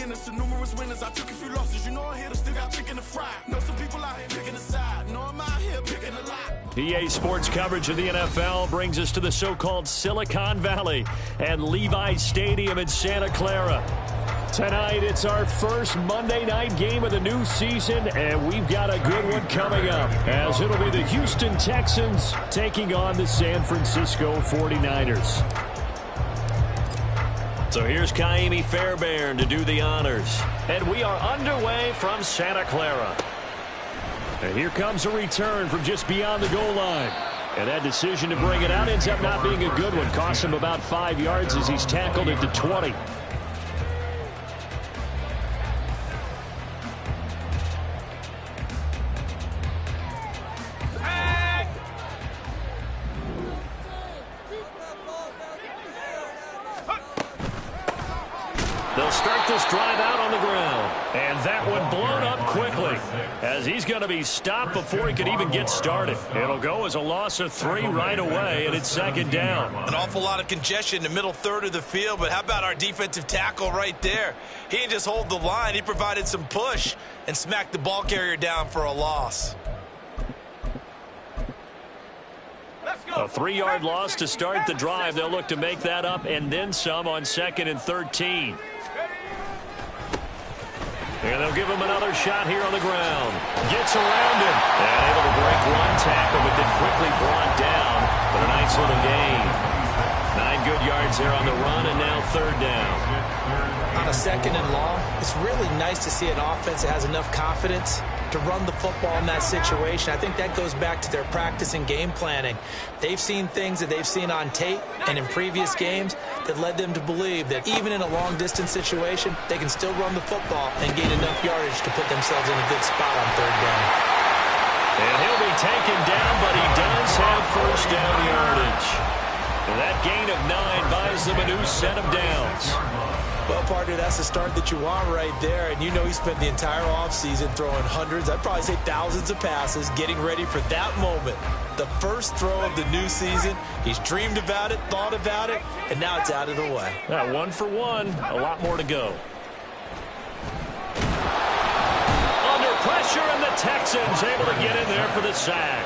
beginners to numerous winners. I took a few losses, you know I'm here to still got chicken to fry. Know some people out here picking a side, know I'm out here picking a lot. PA Sports coverage of the NFL brings us to the so-called Silicon Valley and Levi Stadium in Santa Clara. Tonight, it's our first Monday night game of the new season, and we've got a good one coming up, as it'll be the Houston Texans taking on the San Francisco 49ers. So here's Kaimi Fairbairn to do the honors. And we are underway from Santa Clara. And here comes a return from just beyond the goal line. And that decision to bring it out ends up not being a good one. Cost him about 5 yards as he's tackled it to 20. They'll start this drive out on the ground. And that one blown up quickly, as he's going to be stopped before he could even get started. It'll go as a loss of 3 right away, and it's second down. An awful lot of congestion in the middle third of the field, but how about our defensive tackle right there? He didn't just hold the line. He provided some push and smacked the ball carrier down for a loss. A 3-yard loss to start the drive. They'll look to make that up and then some on 2nd and 13. And they'll give him another shot here on the ground. Gets around him. And able to break one tackle, but then quickly brought down for a nice little gain. 9 good yards there on the run, and now 3rd down. On a 2nd and long, it's really nice to see an offense that has enough confidence to run the football in that situation. I think that goes back to their practice and game planning. They've seen things that they've seen on tape and in previous games that led them to believe that even in a long-distance situation, they can still run the football and gain enough yardage to put themselves in a good spot on 3rd down. And he'll be taken down, but he does have 1st down yardage. And that gain of 9 buys them a new set of downs. Well, partner, that's the start that you want right there. And you know he spent the entire offseason throwing hundreds, I'd probably say thousands of passes, getting ready for that moment. The first throw of the new season. He's dreamed about it, thought about it, and now it's out of the way. 1 for 1, a lot more to go. Under pressure, and the Texans able to get in there for the sack.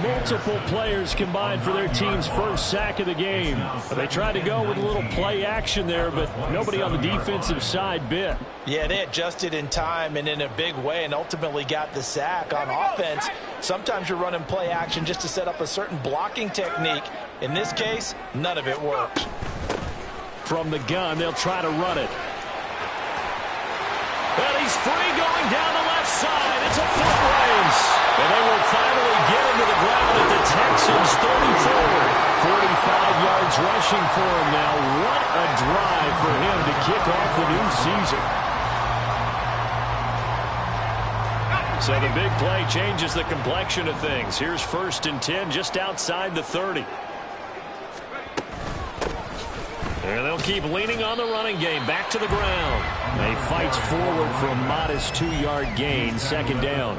Multiple players combined for their team's first sack of the game. They tried to go with a little play action there, but nobody on the defensive side bit. Yeah, they adjusted in time and in a big way and ultimately got the sack. On offense, sometimes you're running play action just to set up a certain blocking technique. In this case, none of it worked. From the gun, they'll try to run it. And he's free going down the left side. It's a foot race. And they will finally get him to the ground at the Texans' 34. 45 yards rushing for him now. What a drive for him to kick off the new season. So the big play changes the complexion of things. Here's 1st and 10 just outside the 30. And they'll keep leaning on the running game. Back to the ground. He fights forward for a modest 2-yard gain. 2nd down.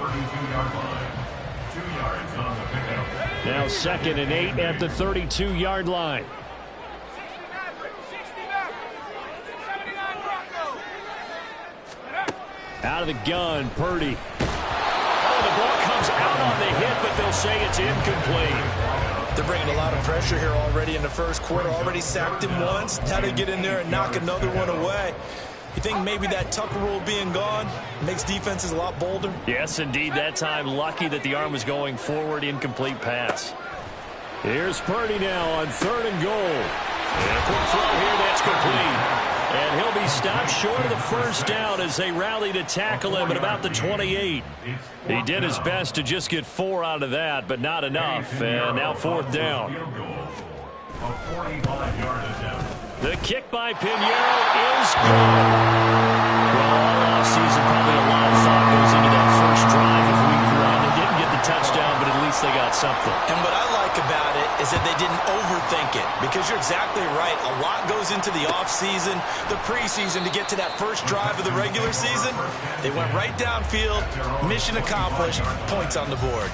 Now 2nd and 8 at the 32-yard line. Out of the gun, Purdy. Oh, the ball comes out on the hit, but they'll say it's incomplete. They're bringing a lot of pressure here already in the first quarter. Already sacked him once. Now to get in there and knock another one away. You think maybe that Tucker rule being gone makes defenses a lot bolder? Yes, indeed. That time, lucky that the arm was going forward. Incomplete pass. Here's Purdy now on 3rd and goal. And a quick throw here. That's complete. And he'll be stopped short of the 1st down as they rally to tackle him at about the 28. He did his best to just get 4 out of that, but not enough. And now 4th down. The kick by Pinheiro is good. Well, all offseason, probably a lot of thought goes into that first drive of week 1. They didn't get the touchdown, but at least they got something. And what I like about it is that they didn't overthink it, because you're exactly right. A lot goes into the offseason, the preseason to get to that first drive of the regular season. They went right downfield, mission accomplished, points on the board.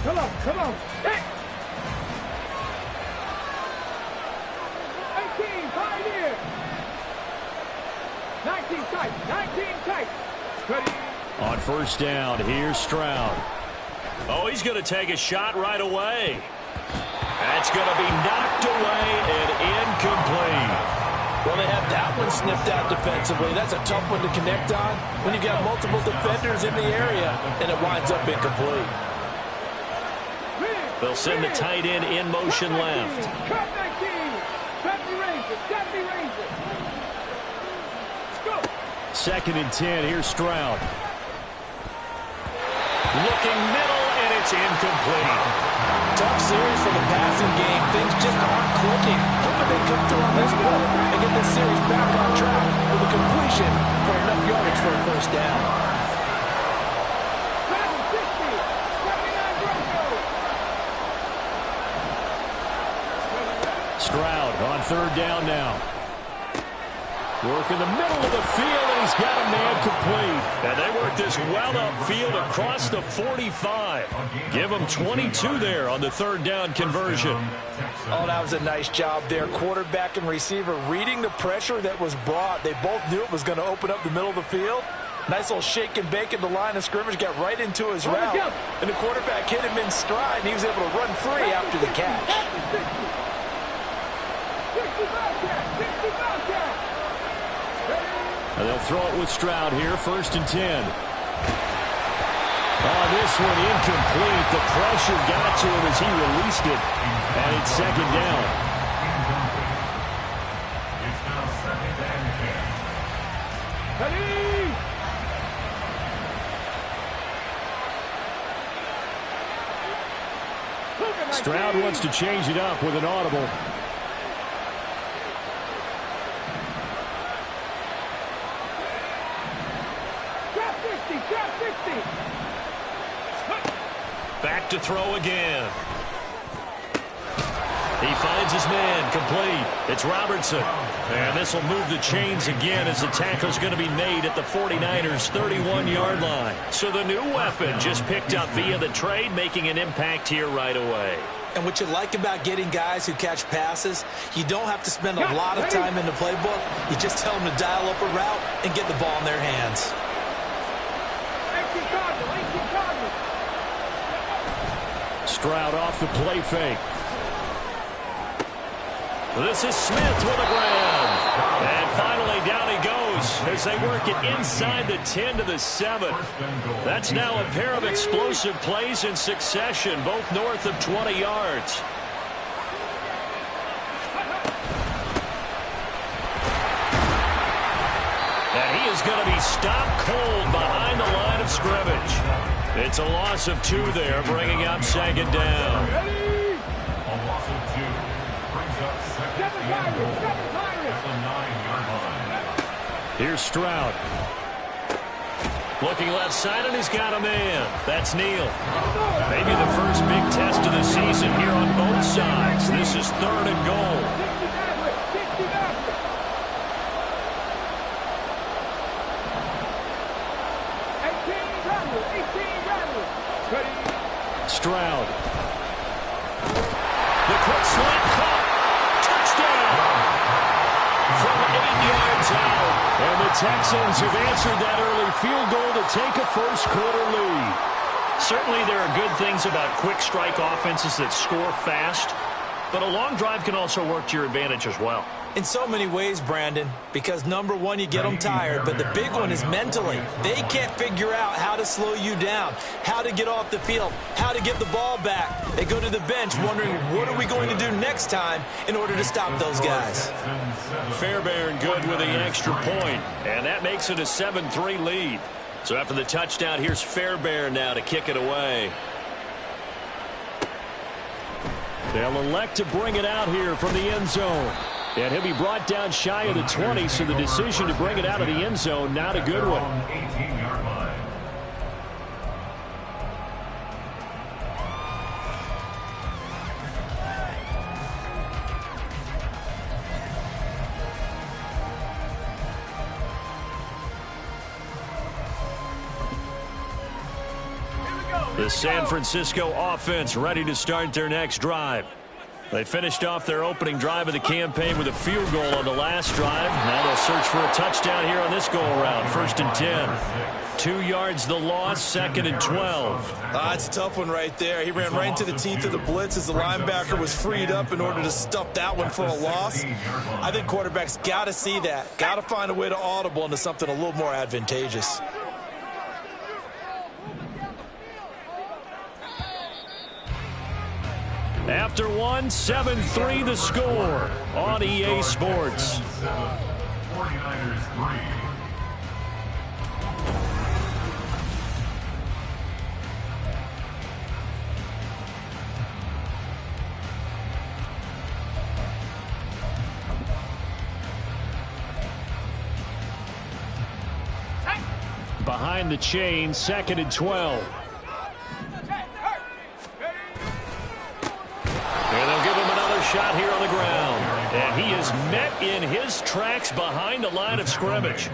Come on, come on. Hey. On first down, here's Stroud. Oh, he's going to take a shot right away. That's going to be knocked away and incomplete. Well, they had that one snipped out defensively. That's a tough one to connect on when you've got multiple defenders in the area, and it winds up incomplete. They'll send the tight end in motion left. Second and 10, here's Stroud. Looking middle, and it's incomplete. Tough series for the passing game. Things just aren't clicking. Hoping they come through on this play and get this series back on track with a completion for enough yardage for a first down. Stroud on third down now. Work in the middle of the field, and he's got a man complete. And they work this well upfield across the 45. Give them 22 there on the third down conversion. Oh, that was a nice job there. Quarterback and receiver reading the pressure that was brought. They both knew it was going to open up the middle of the field. Nice little shake and bake at the line of scrimmage, got right into his route. And the quarterback hit him in stride, and he was able to run free after the catch. And they'll throw it with Stroud here, first and 10. Oh, this one incomplete. The pressure got to him as he released it. And it's second down. Stroud wants to change it up with an audible. Back to throw again. He finds his man, complete. It's Robertson. And this will move the chains again as the tackle's going to be made at the 49ers' 31-yard line. So the new weapon just picked up via the trade, making an impact here right away. And what you like about getting guys who catch passes, you don't have to spend a lot of time in the playbook. You just tell them to dial up a route and get the ball in their hands. Stroud off the play fake. This is Smith with a grab. And finally down he goes as they work it inside the 10 to the 7. That's now a pair of explosive plays in succession, both north of 20 yards. And he is going to be stopped cold behind the line of scrimmage. It's a loss of 2 there, bringing up second down. A loss of 2 brings up second and goal at the 9-yard line. Here's Stroud. Looking left side, and he's got a man. That's Neal. Maybe the first big test of the season here on both sides. This is third and goal. Stroud. The quick slant caught. Touchdown. From 8 yards out. And the Texans have answered that early field goal to take a first-quarter lead. Certainly there are good things about quick strike offenses that score fast, but a long drive can also work to your advantage as well. In so many ways, Brandon, because number one, you get them tired, but the big one is mentally. They can't figure out how to slow you down, how to get off the field, how to get the ball back. They go to the bench wondering, what are we going to do next time in order to stop those guys? Fairbairn good with the extra point, and that makes it a 7-3 lead. So after the touchdown, here's Fairbairn now to kick it away. They'll elect to bring it out here from the end zone. And he'll be brought down shy of the 20, so the decision to bring it out of the end zone, not a good one. 18-yard line. The San Francisco offense ready to start their next drive. They finished off their opening drive of the campaign with a field goal on the last drive. Now they'll search for a touchdown here on this go-around. 1st and 10. 2 yards the loss, 2nd and 12. It's a tough one right there. He ran right into the teeth of the blitz as the linebacker was freed up in order to stuff that one for a loss. I think quarterbacks got to see that. Got to find a way to audible into something a little more advantageous. After one, 7-3 the score on EA Sports. 49ers 3. Behind the chain, 2nd and 12. And they'll give him another shot here on the ground. And he is met in his tracks behind the line of scrimmage.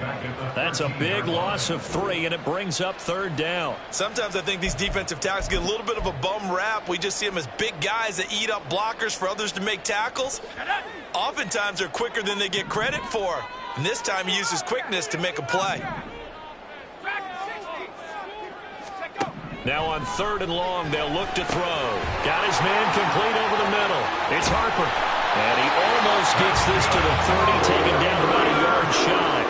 That's a big loss of 3, and it brings up 3rd down. Sometimes I think these defensive tackles get a little bit of a bum rap. We just see them as big guys that eat up blockers for others to make tackles. Oftentimes they're quicker than they get credit for. And this time he used his quickness to make a play. Now on 3rd and long, they'll look to throw. Got his man complete over the middle. It's Harper. And he almost gets this to the 30, taken down about a yard shy.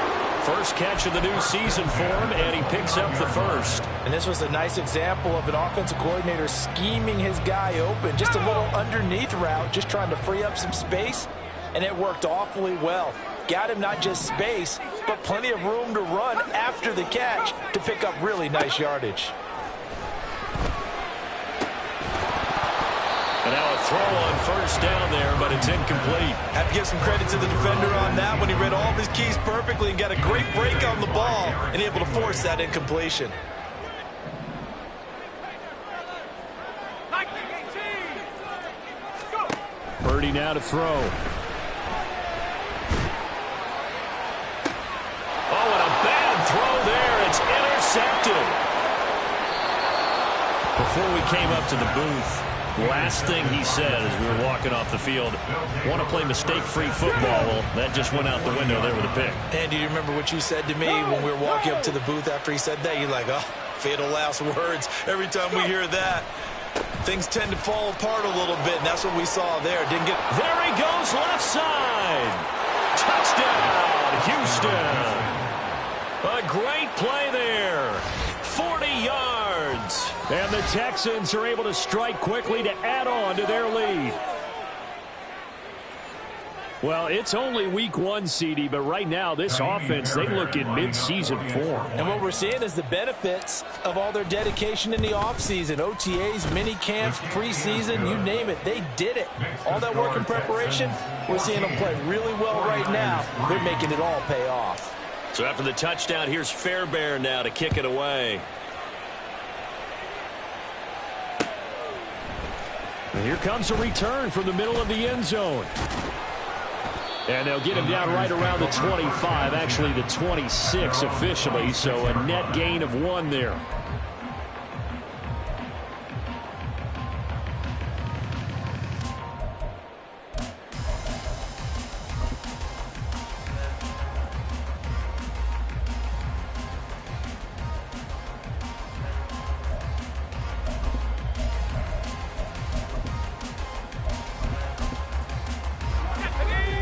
First catch of the new season for him, and he picks up the 1st. And this was a nice example of an offensive coordinator scheming his guy open. Just a little underneath route, just trying to free up some space, and it worked awfully well. Got him not just space, but plenty of room to run after the catch to pick up really nice yardage. And now a throw on 1st down there, but it's incomplete. Have to give some credit to the defender on that when he read all of his keys perfectly and got a great break on the ball and able to force that incompletion. Purdy now to throw. Oh, and a bad throw there. It's intercepted. Before we came up to the booth, last thing he said as we were walking off the field, want to play mistake-free football. Well, that just went out the window there with a pick. And do you remember what you said to me when we were walking up to the booth after he said that? You're like, oh, fatal last words. Every time we hear that, things tend to fall apart a little bit, and that's what we saw there. Didn't get. There he goes, left side. Touchdown, Houston. A great play there. 40 yards. And the Texans are able to strike quickly to add on to their lead. Well, it's only week 1, CD, but right now this offense, they look in mid-season form. And what we're seeing is the benefits of all their dedication in the offseason. OTAs, mini camps, preseason, you name it, they did it. All that work and preparation, we're seeing them play really well right now. They're making it all pay off. So after the touchdown, here's Fairbairn now to kick it away. And here comes a return from the middle of the end zone. And they'll get him down right around the 25, actually the 26 officially, so a net gain of 1 there.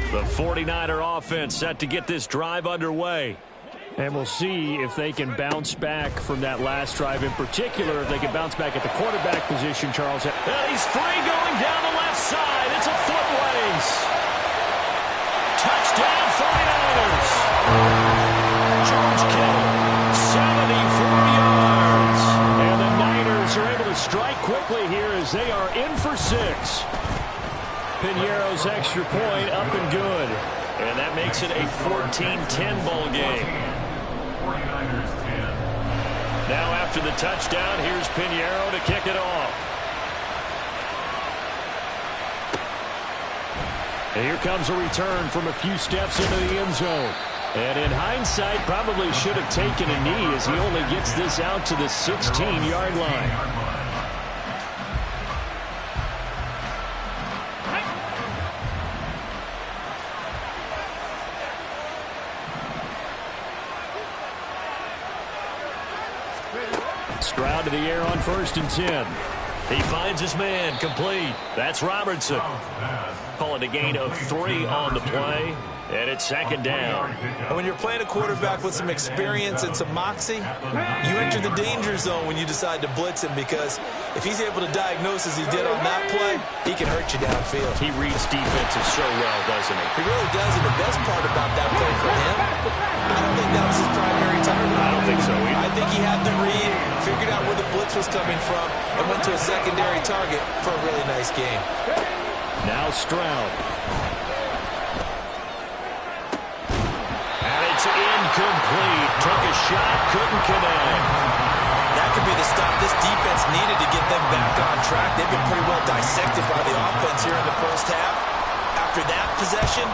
The 49er offense set to get this drive underway. And we'll see if they can bounce back from that last drive in particular, if they can bounce back at the quarterback position, Charles. And he's free going down the left side. It's a foot race. Touchdown 49ers. George Kittle, 74 yards. And the Niners are able to strike quickly here as they are in for 6. Piñeiro's extra point up and good. And that makes it a 14-10 ball game. 49ers 10. Now after the touchdown, here's Piñeiro to kick it off. And here comes a return from a few steps into the end zone. And in hindsight, probably should have taken a knee as he only gets this out to the 16-yard line. Stroud to the air on 1st and 10. He finds his man, complete. That's Robertson. Call it a gain of 3 on the play, and it's 2nd down. And when you're playing a quarterback with some experience and some moxie, you enter the danger zone when you decide to blitz him, because if he's able to diagnose as he did on that play, he can hurt you downfield. He reads defenses so well, doesn't he? He really does, and the best part about that play for him, I don't think that was his primary target. I don't think so either. I think he had the read, figured out where the blitz was coming from, and went to a secondary target for a really nice game. Now Stroud. And it's incomplete. Took a shot, couldn't connect. That could be the stop this defense needed to get them back on track. They've been pretty well dissected by the offense here in the first half. After that possession,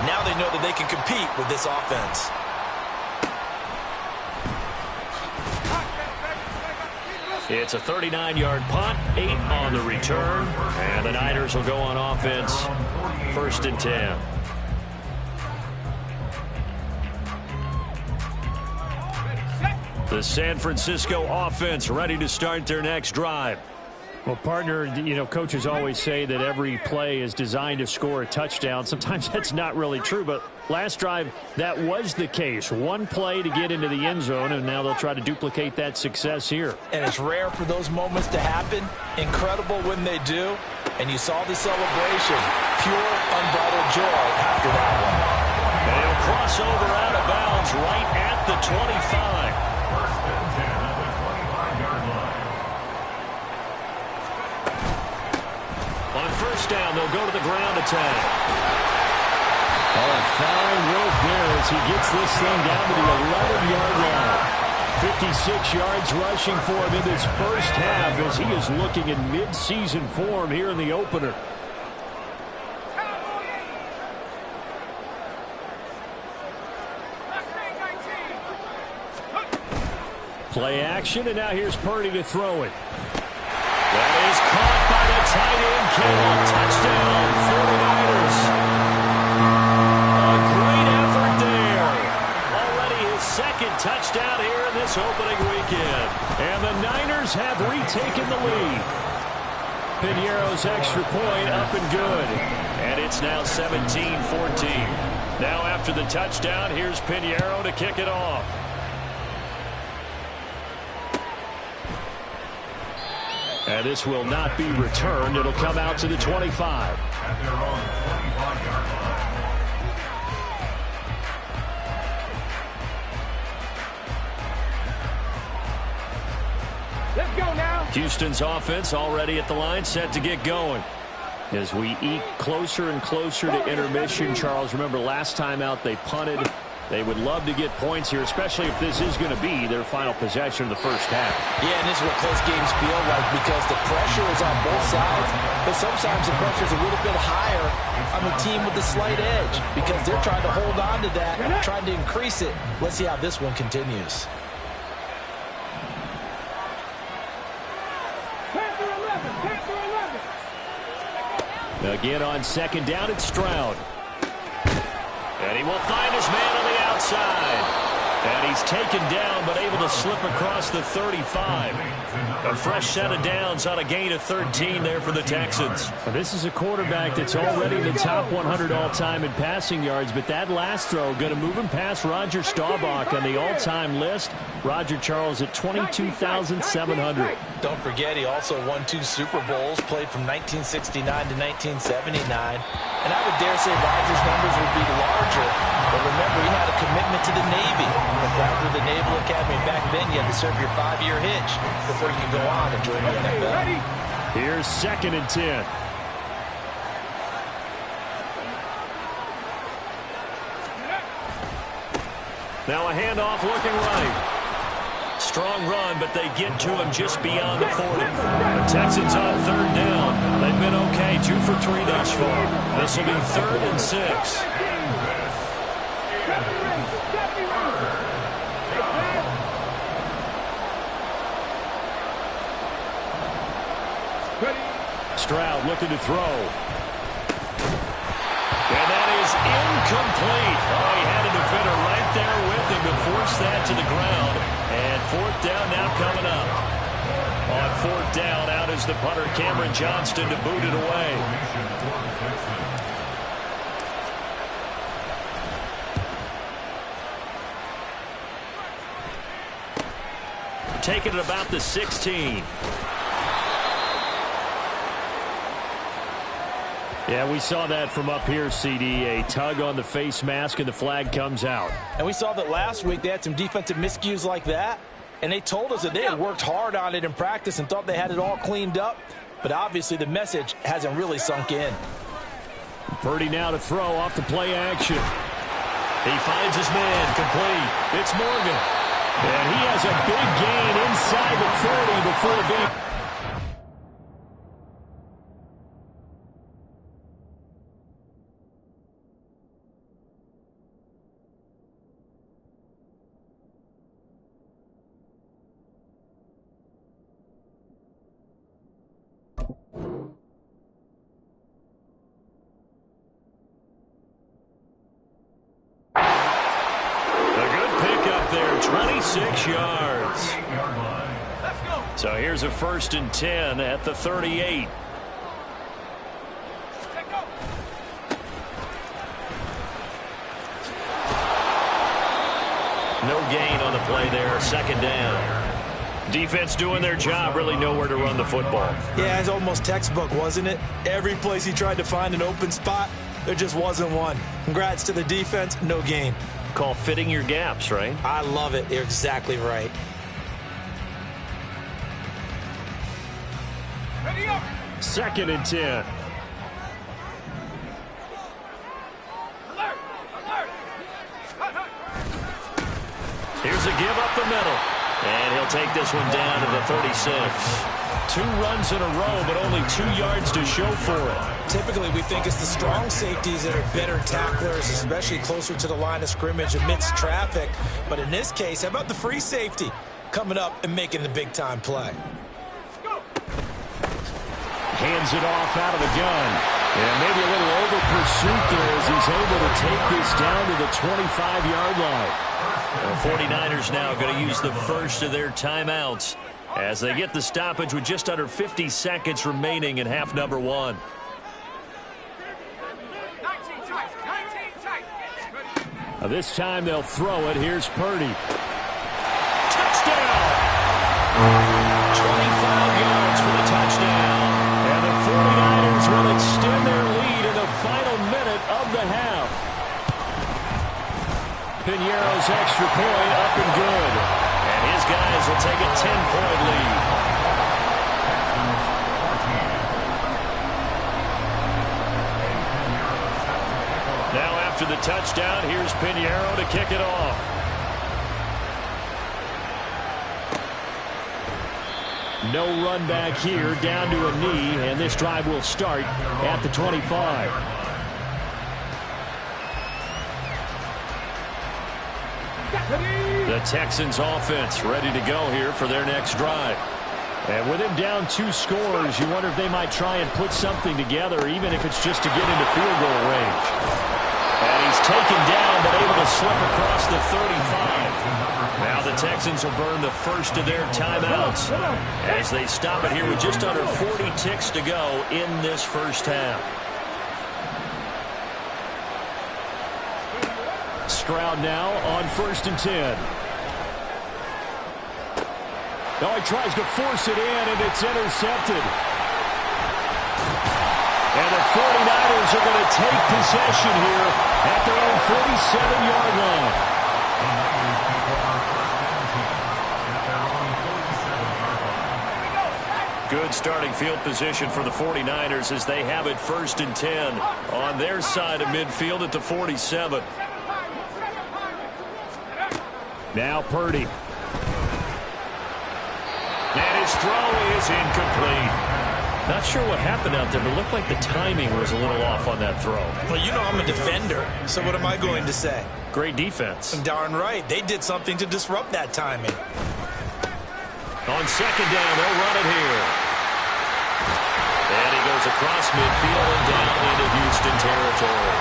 now they know that they can compete with this offense. It's a 39-yard punt, 8 on the return, and the Niners will go on offense, 1st and 10. The San Francisco offense ready to start their next drive. Well, partner, you know, coaches always say that every play is designed to score a touchdown. Sometimes that's not really true, but last drive, that was the case. One play to get into the end zone, and now they'll try to duplicate that success here. And it's rare for those moments to happen. Incredible when they do. And you saw the celebration. Pure, unbridled joy after that one. And he'll cross over out of bounds right at the 25. On 1st down, they'll go to the ground attack. Oh, fine work there as he gets this thing down to the 11-yard line. 56 yards rushing for him in this first half as he is looking in mid-season form here in the opener. Play action, and now here's Purdy to throw it. That is caught by the tight end, Kittle. Touchdown, 49ers. A great effort there. Already his 2nd touchdown here in this opening weekend. And the Niners have retaken the lead. Piñeiro's extra point up and good. And it's now 17-14. Now after the touchdown, here's Piñeiro to kick it off. And this will not be returned. It'll come out to the 25. At their own 25-yard line. Let's go now. Houston's offense already at the line, set to get going. As we eke closer and closer to intermission, Charles, remember last time out they punted. They would love to get points here, especially if this is going to be their final possession of the first half. Yeah, and this is what close games feel like because the pressure is on both sides, but sometimes the pressure is a little bit higher on the team with the slight edge because they're trying to hold on to that, trying to increase it. Let's see how this one continues. Again on 2nd down, it's Stroud. And he will find his man on the outside. And he's taken down, but able to slip across the 35. A fresh set of downs on a gain of 13 there for the Texans. Well, this is a quarterback that's already in the top 100 all-time in passing yards, but that last throw going to move him past Roger Staubach on the all-time list. Roger Charles at 22,700. Don't forget, he also won 2 Super Bowls, played from 1969 to 1979. And I would dare say Rodgers' numbers would be larger. But remember, he had a commitment to the Navy. And after the Naval Academy back then, you had to serve your 5-year hitch before you could go on and join the NFL. Here's 2nd and 10. Now a handoff looking right. Strong run, but they get to him just beyond the 40. The Texans on 3rd down. They've been okay, 2 for 3 thus far. This will be 3rd and 6. Stroud looking to throw. And that is incomplete. Oh, he had a defender right there with him to force that to the ground. And 4th down now coming up. 4th down. Out is the punter, Cameron Johnston, to boot it away. Taking it about the 16. Yeah, we saw that from up here, CD. A tug on the face mask, and the flag comes out. And we saw that last week they had some defensive miscues like that, and they told us that they had worked hard on it in practice and thought they had it all cleaned up, but obviously the message hasn't really sunk in. Purdy now to throw off the play action. He finds his man, complete. It's Morgan. And he has a big gain inside the 40 before being... A good pickup there, 26 yards. So here's a 1st and 10 at the 38. No gain on the play there, 2nd down. Defense doing their job, really nowhere to run the football. Yeah, it's almost textbook, wasn't it? Every place he tried to find an open spot, there just wasn't one. Congrats to the defense, no gain. Call fitting your gaps, right? I love it. You're exactly right. Ready up. 2nd and 10. Alert. Alert. Here's a give up the middle. And he'll take this one down to the 36. 2 runs in a row, but only 2 yards to show for it. Typically, we think it's the strong safeties that are better tacklers, especially closer to the line of scrimmage amidst traffic. But in this case, how about the free safety coming up and making the big-time play? Hands it off out of the gun. And maybe a little over pursuit there as he's able to take this down to the 25-yard line. The 49ers now going to use the first of their timeouts as they get the stoppage with just under 50 seconds remaining in half number 1. 19 tight. This time they'll throw it. Here's Purdy. Touchdown! 25 yards for the touchdown. And the 49ers will extend their lead in the final minute of the half. Piñeiro's extra point up and good. And his guys will take a 10-point lead. Now after the touchdown, here's Piñeiro to kick it off. No run back here, down to a knee, and this drive will start at the 25. The Texans offense ready to go here for their next drive. And with him down 2 scores, you wonder if they might try and put something together, even if it's just to get into field goal range. And he's taken down, but able to slip across the 35. Now the Texans will burn the first of their timeouts as they stop it here with just under 40 ticks to go in this first half. Stroud now on 1st and 10. Now he tries to force it in, and it's intercepted. And the 49ers are going to take possession here at their own 47-yard line. Good starting field position for the 49ers as they have it 1st and 10 on their side of midfield at the 47. Now Purdy. And his throw is incomplete. Not sure what happened out there, but it looked like the timing was a little off on that throw. Well, you know I'm a defender, so what am I going to say? Great defense. Darn right. They did something to disrupt that timing. On 2nd down, they'll run it here. And he goes across midfield and down into Houston territory.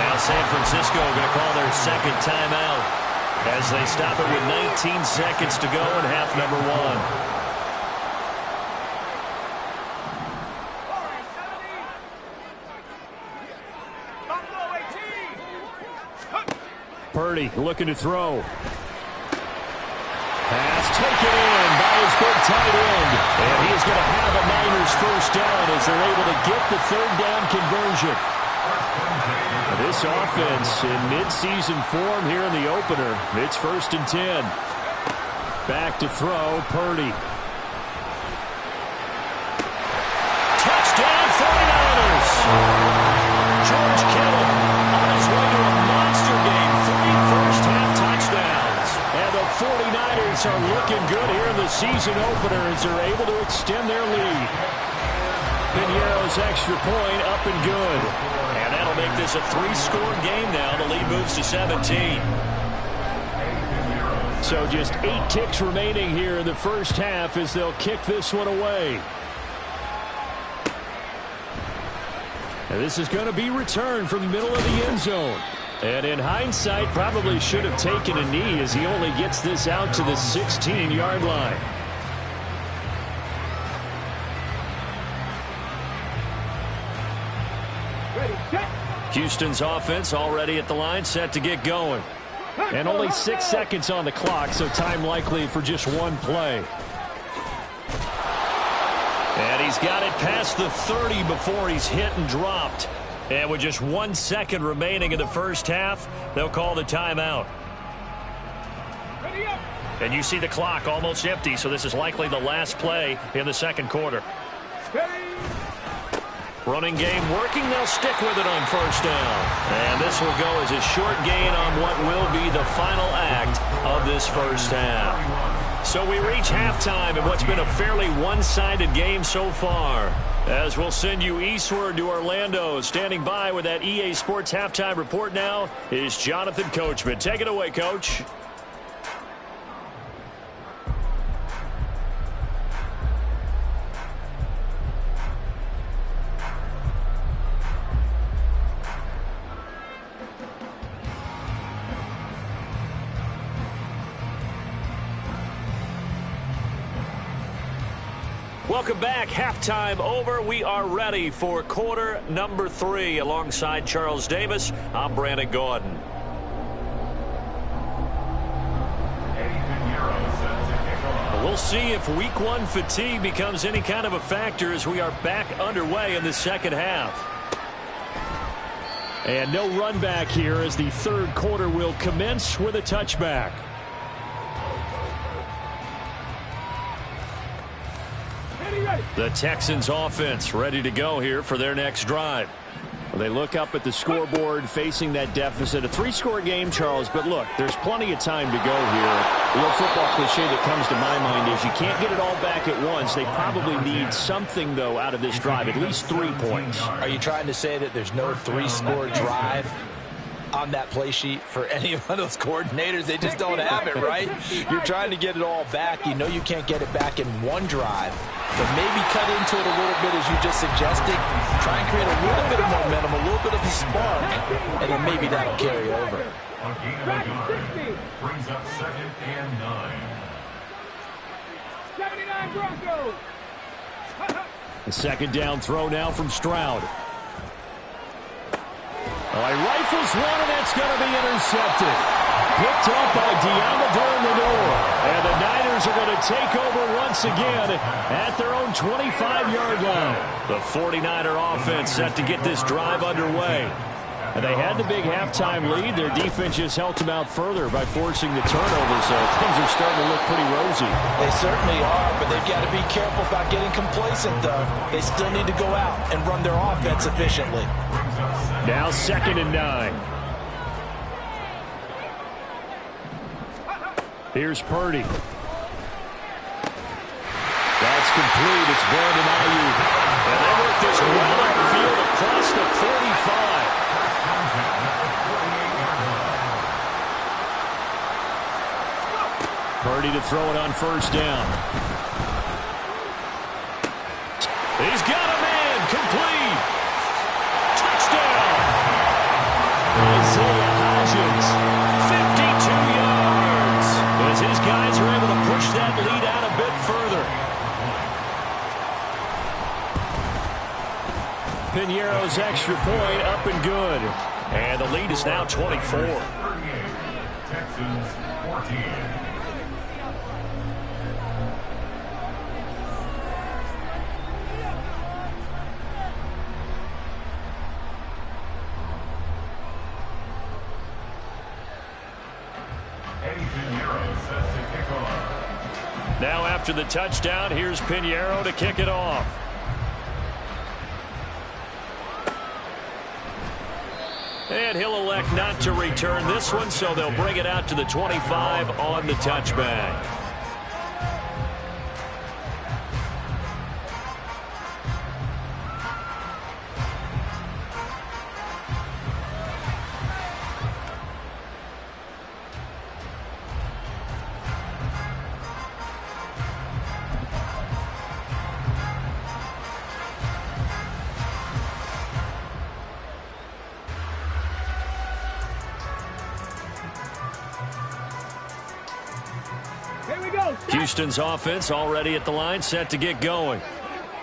Now San Francisco going to call their 2nd timeout as they stop it with 19 seconds to go in half number 1. Purdy looking to throw. Pass taken in by his big tight end. And he is going to have a Niners first down as they're able to get the third down conversion. This offense in mid-season form here in the opener. It's 1st and 10. Back to throw, Purdy. Touchdown 49ers! George Kittle on his way to a monster game. 3 first-half touchdowns. And the 49ers are looking good here in the season opener as they're able to extend their lead. Piñeiro's extra point up and good. And that'll make this a 3-score game now. The lead moves to 17. So just 8 ticks remaining here in the first half as they'll kick this one away. And this is going to be returned from the middle of the end zone. And in hindsight, probably should have taken a knee as he only gets this out to the 16-yard line. Houston's offense already at the line, set to get going. And only 6 seconds on the clock, so time likely for just one play. And he's got it past the 30 before he's hit and dropped. And with just 1 second remaining in the first half, they'll call the timeout. And you see the clock almost empty, so this is likely the last play in the second quarter. Running game working. They'll stick with it on first down. And this will go as a short gain on what will be the final act of this first half. So we reach halftime in what's been a fairly one-sided game so far. As we'll send you eastward to Orlando. Standing by with that EA Sports halftime report now is Jonathan Coachman. Take it away, Coach. Welcome back. Halftime over. We are ready for quarter number 3. Alongside Charles Davis, I'm Brandon Gordon. We'll see if week 1 fatigue becomes any kind of a factor as we are back underway in the second half. And no run back here as the third quarter will commence with a touchback. The Texans offense ready to go here for their next drive. Well, they look up at the scoreboard facing that deficit. A 3-score game, Charles, but look, there's plenty of time to go here. The old football cliche that comes to my mind is you can't get it all back at once. They probably need something, though, out of this drive, at least 3 points. Are you trying to say that there's no 3-score drive on that play sheet for any one of those coordinators? They just don't have it, right? You're trying to get it all back. You know you can't get it back in one drive. But maybe cut into it a little bit as you just suggested. Try and create a little bit of momentum, a little bit of a spark, and then maybe that'll carry over. Brings up 2nd and 9. 79 Broncos. The second down throw now from Stroud. Oh, he rifles one, and that's going to be intercepted. Picked up by Diamador Lenore. And the Niners are going to take over once again at their own 25-yard line. The 49er offense set to get this drive underway. And they had the big halftime lead. Their defense just helped them out further by forcing the turnover, so things are starting to look pretty rosy. They certainly are, but they've got to be careful about getting complacent, though. They still need to go out and run their offense efficiently. Now 2nd and 9. Here's Purdy. That's complete. It's Brandon Ayuk. And they work this well upfield across the 45. Purdy to throw it on first down. He's got a man. Complete. Touchdown. Isaiah Hodgins. 52 yards. As his guys are able to push that lead out a bit further. Piñeiro's extra point up and good. And the lead is now 24. Texans 14. Now after the touchdown, here's Pinheiro to kick it off. And he'll elect not to return this one, so they'll bring it out to the 25 on the touchback. Houston's offense already at the line, set to get going.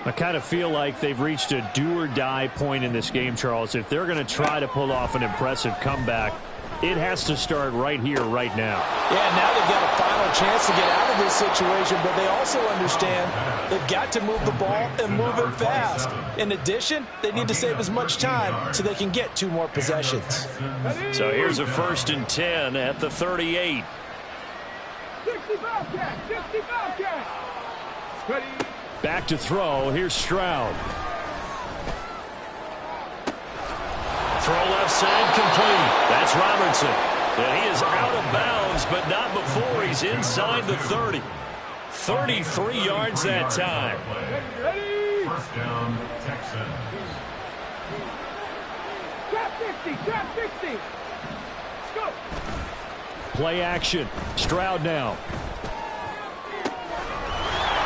I kind of feel like they've reached a do-or-die point in this game, Charles. If they're going to try to pull off an impressive comeback, it has to start right here, right now. Yeah, now they've got a final chance to get out of this situation, but they also understand they've got to move the ball and move it fast. In addition, they need to save as much time so they can get 2 more possessions. So here's a 1st and 10 at the 38. 65 catch. Back to throw. Here's Stroud. Throw left side complete. That's Robertson. And he is out of bounds, but not before he's inside the 30. 33 yards that time. First down, Texans. Trap 60. Let's go. Play action. Stroud now.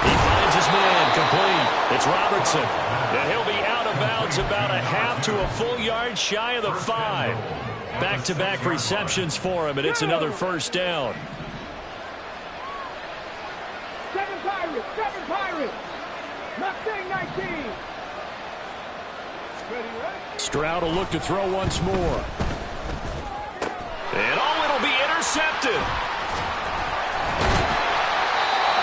He finds his man complete. It's Robertson. And he'll be out of bounds about a half to a full yard shy of the 5. Back-to-back receptions for him, and it's another first down. 7 Pirates. Not saying 19. Stroud will look to throw once more. And it'll be intercepted.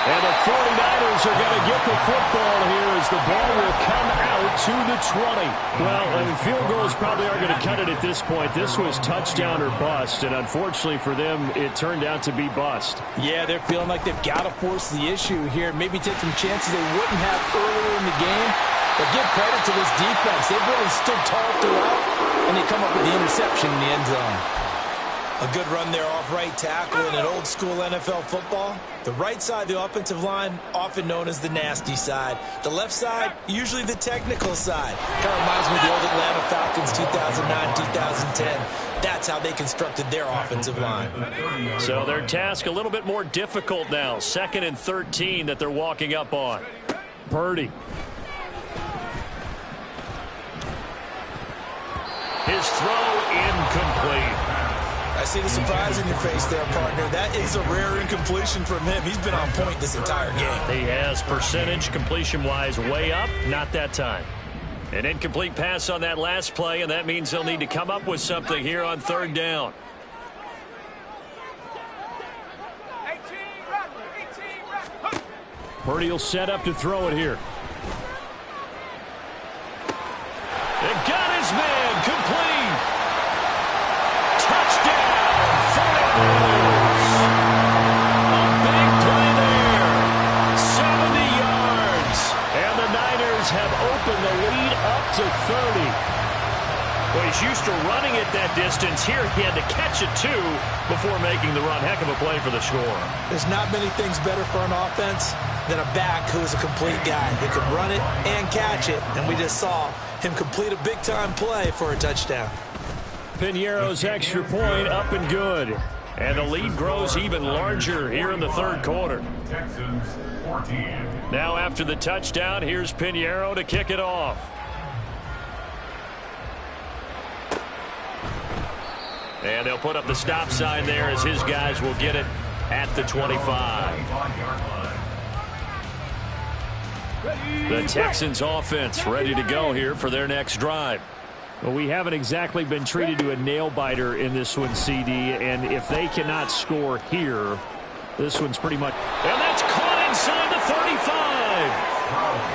And the 49ers are going to get the football here as the ball will come out to the 20. Well, I mean, field goals probably aren't going to cut it at this point. This was touchdown or bust, and unfortunately for them, it turned out to be bust. Yeah, they're feeling like they've got to force the issue here. Maybe take some chances they wouldn't have earlier in the game. But give credit to this defense. They've really stood tall throughout, and they come up with the interception in the end zone. A good run there off right tackle in an old-school NFL football. The right side of the offensive line, often known as the nasty side. The left side, usually the technical side. Kind of reminds me of the old Atlanta Falcons 2009, 2010. That's how they constructed their offensive line. So their task a little bit more difficult now. 2nd and 13 that they're walking up on. Purdy. His throw incomplete. I see the surprise in your face there, partner. That is a rare incompletion from him. He's been on point this entire game. He has percentage completion-wise way up. Not that time. An incomplete pass on that last play, and that means they'll need to come up with something here on 3rd down. 18. Purdy will set up to throw it here. And got his man complete. Touchdown, 49ers. A big play there. 70 yards. And the Niners have opened the lead up to 30. Well, he's used to running it that distance. Here he had to catch it, too, before making the run. Heck of a play for the score. There's not many things better for an offense than a back who is a complete guy. He can run it and catch it, and we just saw him complete a big-time play for a touchdown. Pinheiro's extra point up and good. And the lead grows even larger here in the 3rd quarter. Texans 14. Now after the touchdown, here's Pinheiro to kick it off. And they'll put up the stop sign there as his guys will get it at the 25. The Texans offense ready to go here for their next drive. Well, we haven't exactly been treated to a nail-biter in this one, CD, and if they cannot score here, this one's pretty much... And that's caught inside the 35!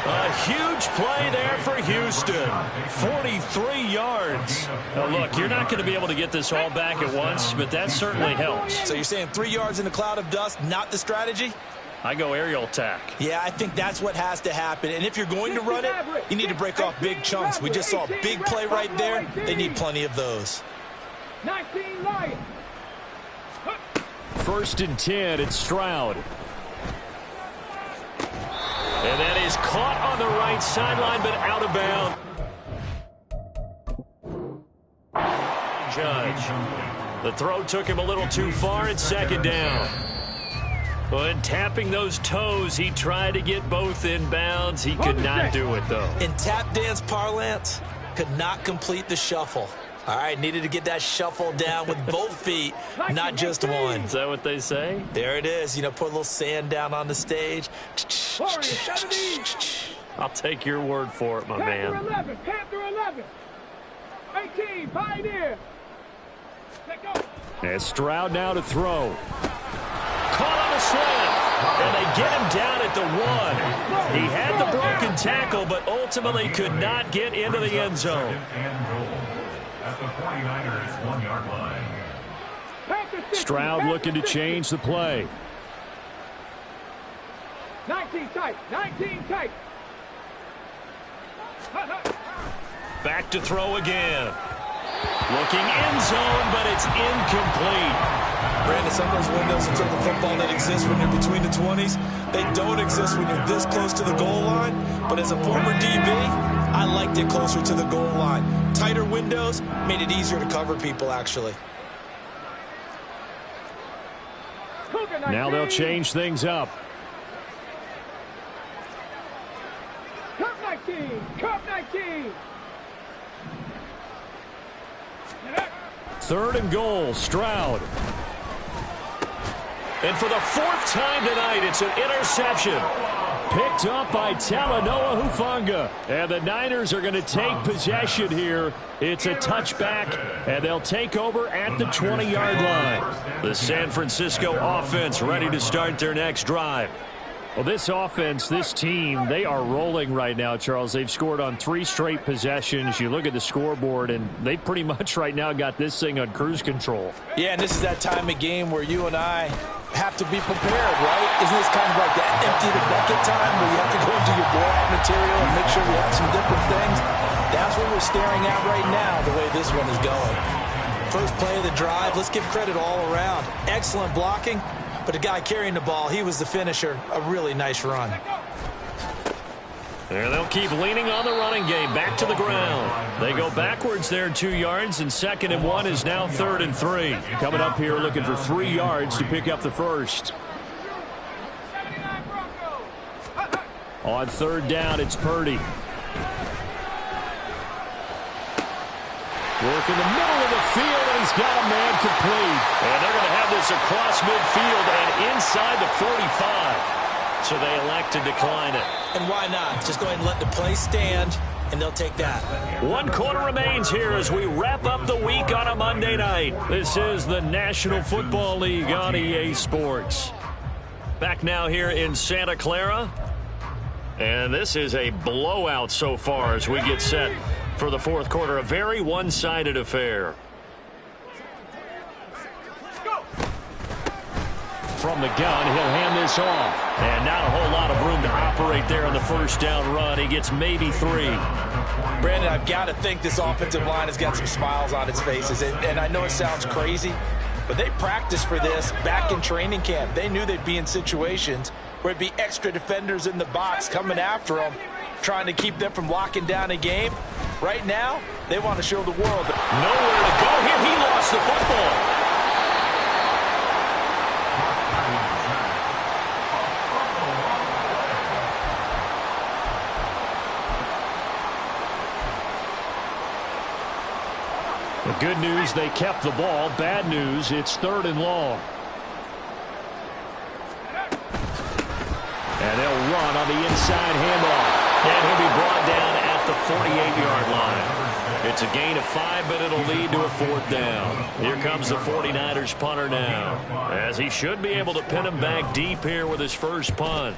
A huge play there for Houston. 43 yards. Now, look, you're not going to be able to get this all back at once, but that certainly helps. So you're saying 3 yards in a cloud of dust, not the strategy? I go aerial attack. Yeah, I think that's what has to happen. And if you're going to run it, you need to break off big chunks. We just saw a big play right there. They need plenty of those. 19 Lions. 1st and 10, it's Stroud. And that is caught on the right sideline, but out of bounds. Judge. The throw took him a little too far. It's 2nd down. When tapping those toes, he tried to get both in bounds. He could not do it, though. In tap dance parlance, could not complete the shuffle. All right, needed to get that shuffle down with both feet, not just one. Is that what they say? There it is. You know, put a little sand down on the stage. I'll take your word for it, my man. Panther 11. 18, Pioneer. And Stroud now to throw. Caught on a slant, and they get him down at the 1. He had the broken tackle, but ultimately could not get into the end zone. At the 49ers 1-yard line. Stroud looking to change the play. 19 tight, 19 tight. Back to throw again. Looking end zone, but it's incomplete. Brandon, some of those windows in terms of football that exist when you're between the 20s, they don't exist when you're this close to the goal line. But as a former DB, I liked it closer to the goal line. Tighter windows made it easier to cover people, actually. Now they'll change things up. Cup 19, Cup 19. 3rd and goal, Stroud. And for the 4th time tonight, it's an interception. Picked up by Talanoa Hufanga. And the Niners are going to take possession here. It's a touchback, and they'll take over at the 20-yard line. The San Francisco offense ready to start their next drive. Well, this offense, this team, they are rolling right now, Charles. They've scored on 3 straight possessions. You look at the scoreboard, and they pretty much right now got this thing on cruise control. Yeah, and this is that time of game where you and I have to be prepared, right? Isn't this kind of like that empty the bucket time where you have to go into your blowout material and make sure you have some different things? That's what we're staring at right now, the way this one is going. First play of the drive, let's give credit all around. Excellent blocking. But the guy carrying the ball, he was the finisher. A really nice run. And they'll keep leaning on the running game. Back to the ground. They go backwards there 2 yards, and 2nd and 1 is now 3rd and 3. Coming up here looking for 3 yards to pick up the first. On 3rd down, it's Purdy. Work in the middle of the field, and he's got a man complete. And they're going to have this across midfield and inside the 45. So they elect to decline it. And why not? Just go ahead and let the play stand, and they'll take that. 1 quarter remains here as we wrap up the week on a Monday night. This is the National Football League on EA Sports. Back now here in Santa Clara. And this is a blowout so far as we get set for the 4th quarter. A very one-sided affair. From the gun, he'll hand this off. And not a whole lot of room to operate there on the 1st down run. He gets maybe 3. Brandon, I've got to think this offensive line has got some smiles on its faces. And I know it sounds crazy, but they practiced for this back in training camp. They knew they'd be in situations where it'd be extra defenders in the box coming after them, trying to keep them from locking down a game. Right now, they want to show the world that nowhere to go here. He lost the football. The good news, they kept the ball. Bad news, it's 3rd and long. And they'll run on the inside handoff. And he'll be brought down at the 48-yard line. It's a gain of 5, but it'll lead to a 4th down. Here comes the 49ers punter now, as he should be able to pin him back deep here with his first punt.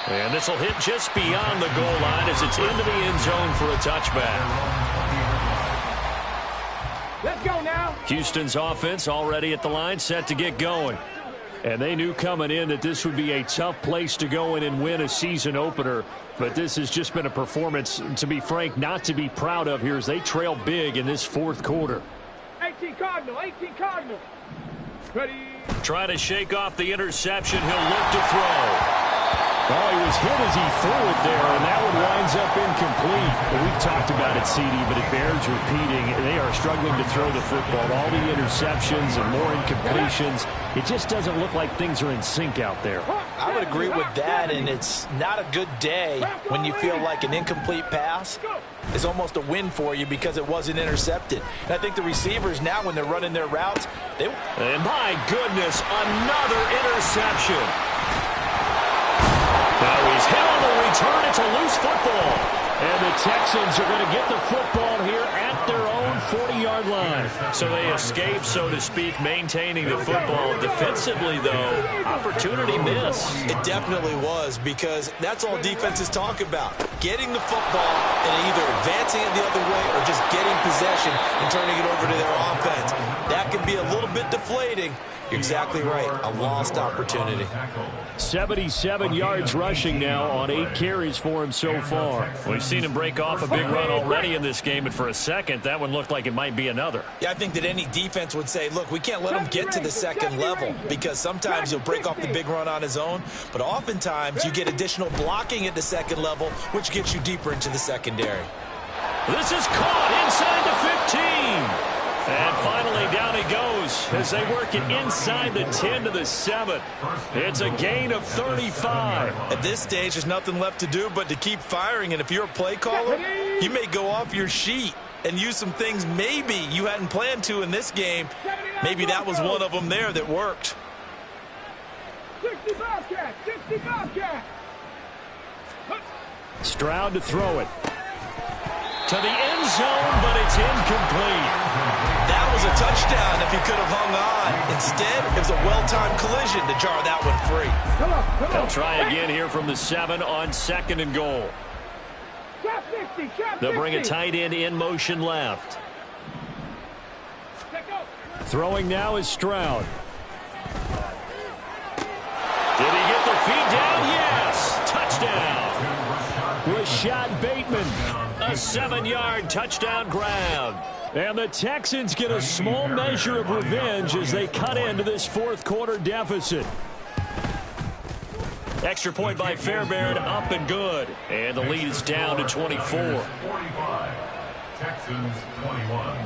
And this will hit just beyond the goal line as it's into the end zone for a touchback. Let's go now. Houston's offense already at the line, set to get going. And they knew coming in that this would be a tough place to go in and win a season opener. But this has just been a performance, to be frank, not to be proud of here as they trail big in this 4th quarter. 18 Cardinal, 18 Cardinal. Ready. Try to shake off the interception. He'll look to throw. Oh, he was hit as he threw it there, and that one winds up incomplete. Well, we've talked about it, CD, but it bears repeating. They are struggling to throw the football. All the interceptions and more incompletions. It just doesn't look like things are in sync out there. I would agree with that, and it's not a good day when you feel like an incomplete pass is almost a win for you because it wasn't intercepted. And I think the receivers now, when they're running their routes, and my goodness, another interception. Now he's hit on the return. It's a loose football. And the Texans are going to get the football here at their own 40-yard line. So they escape, so to speak, maintaining the football. Defensively, though, opportunity miss. It definitely was, because that's all defenses talk about. Getting the football and either advancing it the other way or just getting possession and turning it over to their offense. That can be a little bit deflating. You're exactly right. A lost opportunity. 77 yards rushing now on 8 carries for him so far. We've seen him break off a big run already in this game, and for a second, that one looked like it might be another. Yeah, I think that any defense would say, look, we can't let him get to the second level, because sometimes he'll break off the big run on his own, but oftentimes you get additional blocking at the second level, which gets you deeper into the secondary. This is caught inside the 15. And finally, down he goes as they work it inside the 10 to the 7. It's a gain of 35. At this stage, there's nothing left to do but to keep firing. And if you're a play caller, you may go off your sheet and use some things maybe you hadn't planned to in this game. Maybe that was one of them there that worked. 60 Bobcat, 60 Bobcat. Stroud to throw it. To the end zone, but it's incomplete. That was a touchdown if he could have hung on. Instead, it was a well-timed collision to jar that one free. They'll try again here from the 7 on 2nd and goal. They'll bring a tight end in motion left. Throwing now is Stroud. Did he get the feet down? Yes. Touchdown. Rashad Bateman. A 7-yard touchdown grab. And the Texans get a small measure of revenge as they cut into this 4th quarter deficit. Extra point by Fairbairn, up and good. And the lead is down to 24. 45, Texans 21.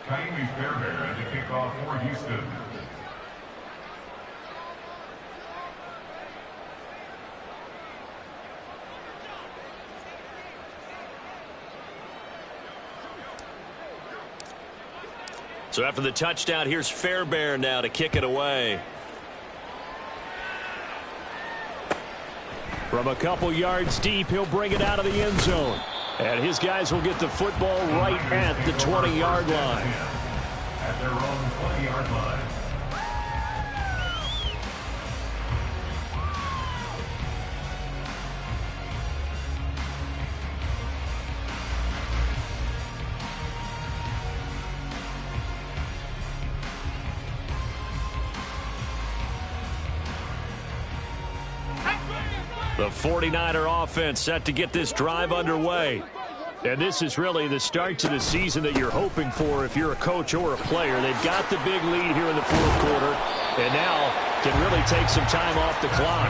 Kaimi Fairbairn to kick off for Houston. So after the touchdown, here's Fairbairn now to kick it away. From a couple yards deep, he'll bring it out of the end zone. And his guys will get the football right at the 20-yard line. At their own 20-yard line. The 49er offense set to get this drive underway. And this is really the start to the season that you're hoping for if you're a coach or a player. They've got the big lead here in the 4th quarter, and now can really take some time off the clock.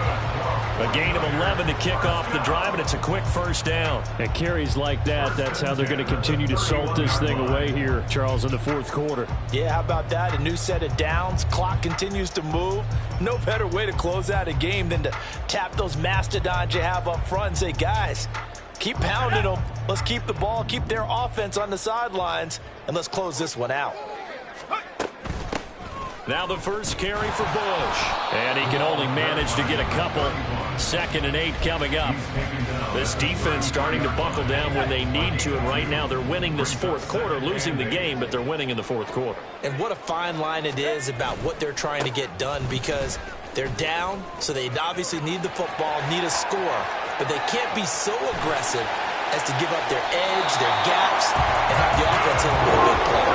A gain of 11 to kick off the drive, and it's a quick first down. And carries like that, that's how they're going to continue to salt this thing away here, Charles, in the fourth quarter. Yeah, how about that? A new set of downs. Clock continues to move. No better way to close out a game than to tap those mastodons you have up front and say, guys, keep pounding them. Let's keep the ball, keep their offense on the sidelines, and let's close this one out. Now the first carry for Bush. And he can only manage to get a couple. 2nd and 8 coming up. This defense starting to buckle down when they need to, and right now they're winning this fourth quarter, losing the game, but they're winning in the fourth quarter. And what a fine line it is about what they're trying to get done, because they're down, so they obviously need the football, need a score, but they can't be so aggressive as to give up their edge, their gaps, and have the offense hit a big play.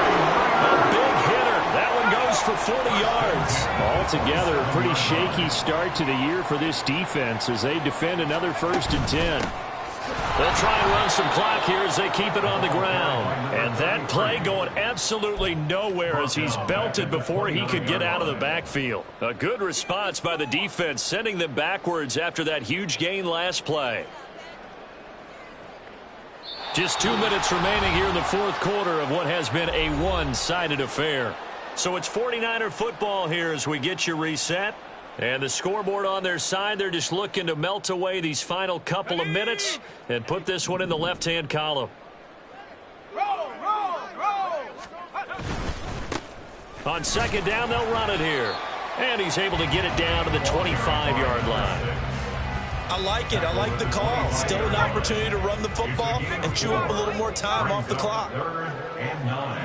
A big hitter. That one goes for 40 yards. Altogether, a pretty shaky start to the year for this defense as they defend another 1st and 10. They'll try and run some clock here as they keep it on the ground. And that play going absolutely nowhere as he's belted before he could get out of the backfield. A good response by the defense, sending them backwards after that huge gain last play. Just 2 minutes remaining here in the fourth quarter of what has been a one-sided affair. So it's 49er football here as we get you reset. And the scoreboard on their side, they're just looking to melt away these final couple of minutes and put this one in the left-hand column. Roll, roll, roll. On 2nd down, they'll run it here. And he's able to get it down to the 25-yard line. I like it. I like the call. Still an opportunity to run the football and chew up a little more time off the clock. 3rd and 9.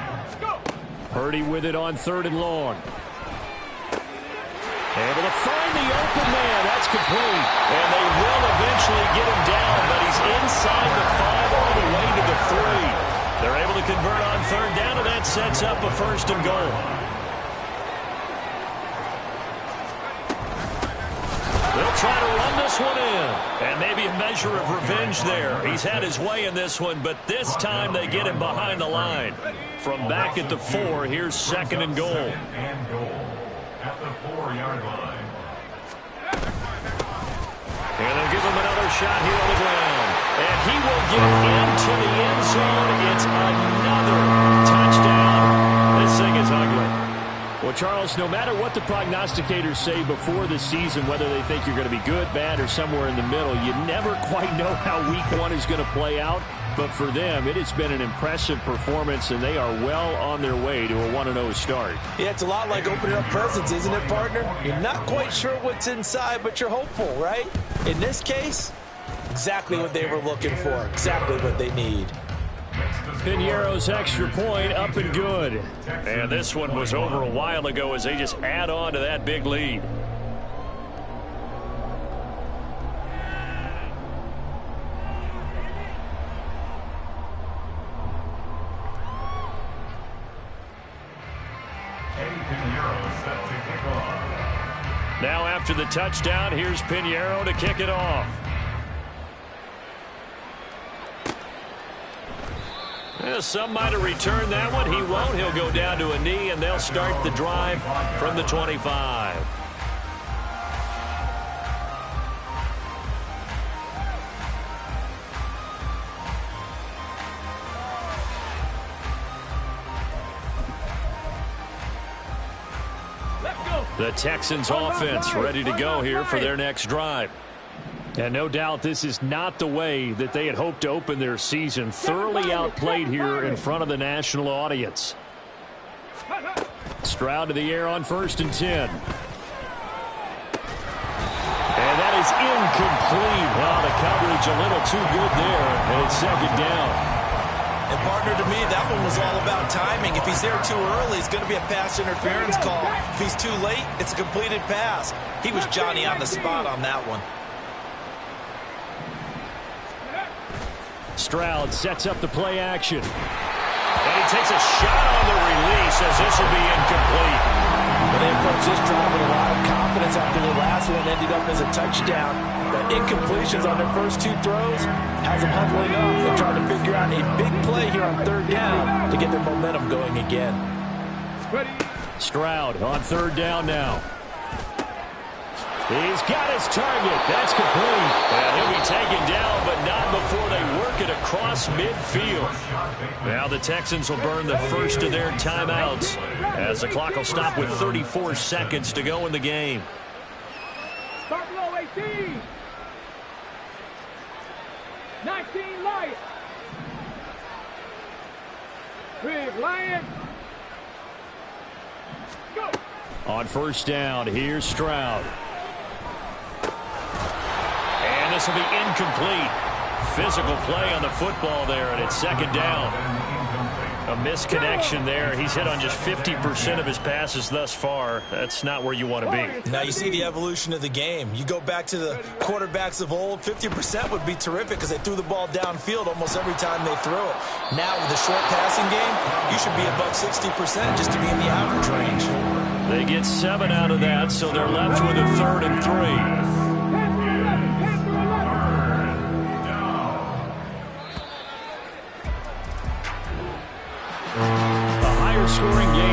Purdy with it on 3rd and long. Able to find the open man. That's complete. And they will eventually get him down, but he's inside the 5 all the way to the 3. They're able to convert on 3rd down, and that sets up a 1st and goal. They'll try to run this one in. And maybe a measure of revenge there. He's had his way in this one, but this time they get him behind the line. From back at the 4, here's 2nd and goal. 2nd and goal at the 4-yard line. And they'll give him another shot here on the ground. And he will get into the end zone. It's another touchdown. This thing is ugly. Well, Charles, no matter what the prognosticators say before the season, whether they think you're going to be good, bad, or somewhere in the middle, you never quite know how week 1 is going to play out. But for them, it has been an impressive performance, and they are well on their way to a 1-0 start. Yeah, it's a lot like opening up presents, isn't it, partner? You're not quite sure what's inside, but you're hopeful, right? In this case, exactly what they were looking for, exactly what they need. Piñeiro's extra point up and good. And this one was over a while ago as they just add on to that big lead. Now after the touchdown, here's Piñeiro to kick it off. Well, some might have returned that one. He won't. He'll go down to a knee, and they'll start the drive from the 25. The Texans offense ready to go here for their next drive. And no doubt this is not the way that they had hoped to open their season. Thoroughly outplayed here in front of the national audience. Stroud to the air on 1st and 10. And that is incomplete. Wow, the coverage a little too good there. And it's 2nd down. And partner, to me, that one was all about timing. If he's there too early, it's going to be a pass interference call. If he's too late, it's a completed pass. He was Johnny on the spot on that one. Stroud sets up the play action. And he takes a shot on the release as this will be incomplete. Well, they approached this drive with a lot of confidence after the last one ended up as a touchdown. But incompletions on their first 2 throws has them huddling up and trying to figure out a big play here on 3rd down to get their momentum going again. He's got his target. That's complete. And he'll be taken down, but not before they work it across midfield. Now the Texans will burn the first of their timeouts as the clock will stop with 34 seconds to go in the game. Start below 18. 19 Lions. Big Lions. Go. On first down, here's Stroud. And this will be incomplete. Physical play on the football there, and it's second down. A misconnection there. He's hit on just 50% of his passes thus far. That's not where you want to be. Now you see the evolution of the game. You go back to the quarterbacks of old, 50% would be terrific because they threw the ball downfield almost every time they threw it. Now with the short passing game, you should be above 60% just to be in the average range. They get 7 out of that, so they're left with a 3rd and 3. A higher scoring game